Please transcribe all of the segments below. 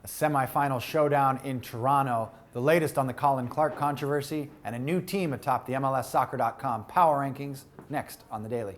a semifinal showdown in Toronto, the latest on the Colin Clark controversy, and a new team atop the MLSsoccer.com power rankings next on The Daily.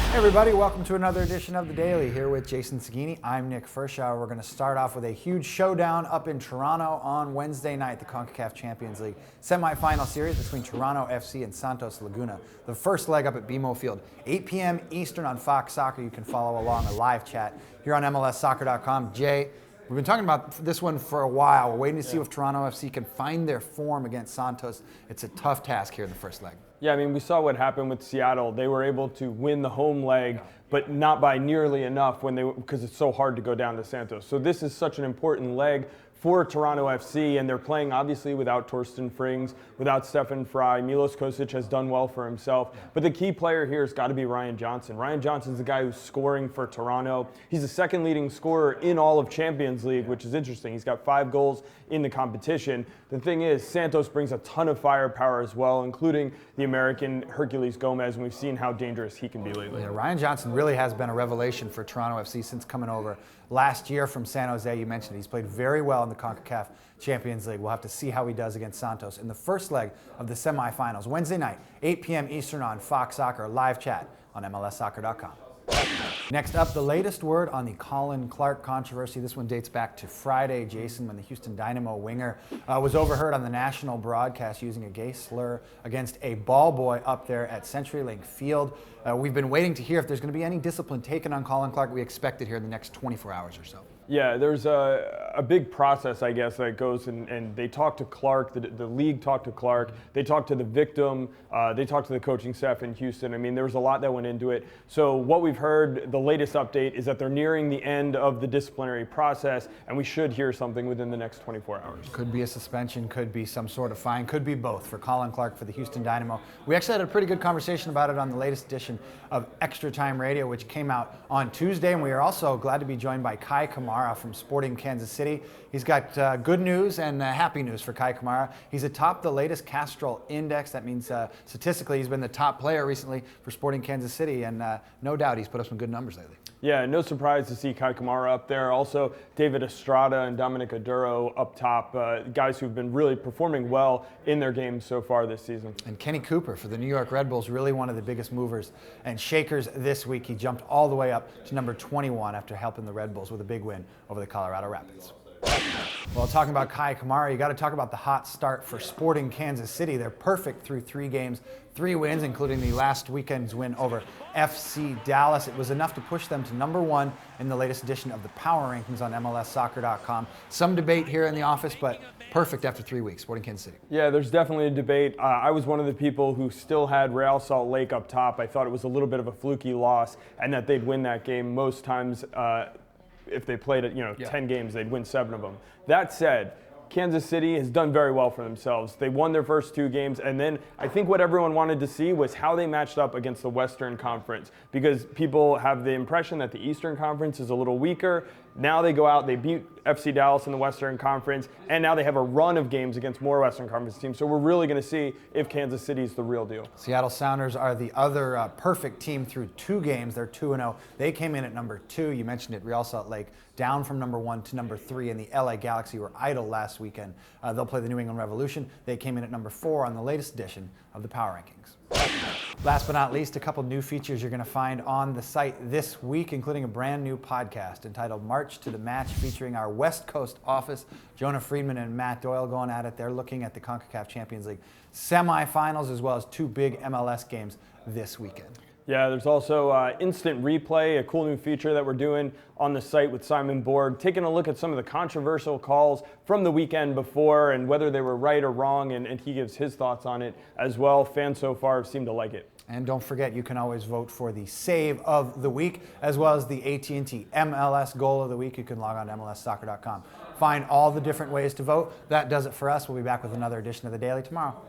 Hey everybody, welcome to another edition of The Daily. Here with Jason Seguini, I'm Nick Ferschauer. We're going to start off with a huge showdown up in Toronto on Wednesday night, the CONCACAF Champions League semifinal series between Toronto FC and Santos Laguna. The first leg up at BMO Field, 8 p.m. Eastern on Fox Soccer. You can follow along a live chat here on MLSsoccer.com. Jay, we've been talking about this one for a while. We're waiting to see if Toronto FC can find their form against Santos. It's a tough task here in the first leg. Yeah, I mean, we saw what happened with Seattle. They were able to win the home leg, but not by nearly enough because it's so hard to go down to Santos. So this is such an important leg for Toronto FC, and they're playing obviously without Torsten Frings, without Stefan Fry. Milos Kosic has done well for himself, but the key player here has got to be Ryan Johnson. Ryan Johnson's the guy who's scoring for Toronto. He's the second leading scorer in all of Champions League, which is interesting. He's got 5 goals in the competition. The thing is, Santos brings a ton of firepower as well, including the American Herculez Gomez, and we've seen how dangerous he can be lately. Yeah, Ryan Johnson really has been a revelation for Toronto FC since coming over last year from San Jose. You mentioned it. He's played very well in the CONCACAF Champions League. We'll have to see how he does against Santos in the first leg of the semifinals, Wednesday night, 8 p.m. Eastern on Fox Soccer, live chat on MLSsoccer.com. Next up, the latest word on the Colin Clark controversy. This one dates back to Friday, Jason, when the Houston Dynamo winger was overheard on the national broadcast using a gay slur against a ball boy up there at CenturyLink Field. We've been waiting to hear if there's going to be any discipline taken on Colin Clark. We expect it here in the next 24 hours or so. Yeah, there's a big process, I guess, that goes and they talk to Clark, the league talked to Clark, they talked to the victim, they talked to the coaching staff in Houston. I mean, there was a lot that went into it. So what we've heard, the latest update, is that they're nearing the end of the disciplinary process, and we should hear something within the next 24 hours. Could be a suspension, could be some sort of fine, could be both for Colin Clark for the Houston Dynamo. We actually had a pretty good conversation about it on the latest edition of Extra Time Radio, which came out on Tuesday, and we are also glad to be joined by Kai Kamara from Sporting Kansas City. He's got good news and happy news for Kai Kamara. He's atop the latest Castrol Index. That means statistically he's been the top player recently for Sporting Kansas City, and no doubt he's put up some good numbers lately. Yeah, no surprise to see Kai Kamara up there. Also, David Estrada and Dominic Aduro up top, guys who've been really performing well in their games so far this season. And Kenny Cooper for the New York Red Bulls, really one of the biggest movers and shakers this week. He jumped all the way up to number 21 after helping the Red Bulls with a big win over the Colorado Rapids. Well, talking about Kai Kamara, you got to talk about the hot start for Sporting Kansas City. They're perfect through 3 games, 3 wins, including the last weekend's win over FC Dallas. It was enough to push them to number 1 in the latest edition of the Power Rankings on MLSsoccer.com. Some debate here in the office, but perfect after 3 weeks, Sporting Kansas City. Yeah, there's definitely a debate. I was one of the people who still had Real Salt Lake up top. I thought it was a little bit of a fluky loss and that they'd win that game most times. If they played it, 10 games, they'd win 7 of them. That said, Kansas City has done very well for themselves. They won their first 2 games, and then I think what everyone wanted to see was how they matched up against the Western Conference, because people have the impression that the Eastern Conference is a little weaker. Now they go out, they beat FC Dallas in the Western Conference, and now they have a run of games against more Western Conference teams. So we're really going to see if Kansas City is the real deal. Seattle Sounders are the other perfect team through 2 games. They're 2-0. They came in at number 2. You mentioned it, Real Salt Lake, down from number 1 to number 3, and the LA Galaxy were idle last weekend. They'll play the New England Revolution. They came in at number 4 on the latest edition of the Power Rankings. Last but not least, a couple new features you're going to find on the site this week, including a brand new podcast entitled March to the Match, featuring our West Coast office, Jonah Friedman and Matt Doyle going at it. They're looking at the CONCACAF Champions League semifinals as well as 2 big MLS games this weekend. Yeah, there's also instant replay, a cool new feature that we're doing on the site with Simon Borg, taking a look at some of the controversial calls from the weekend before and whether they were right or wrong, and he gives his thoughts on it as well. Fans so far have seemed to like it. And don't forget, you can always vote for the save of the week, as well as the AT&T MLS goal of the week. You can log on to MLSsoccer.com. Find all the different ways to vote. That does it for us. We'll be back with another edition of The Daily tomorrow.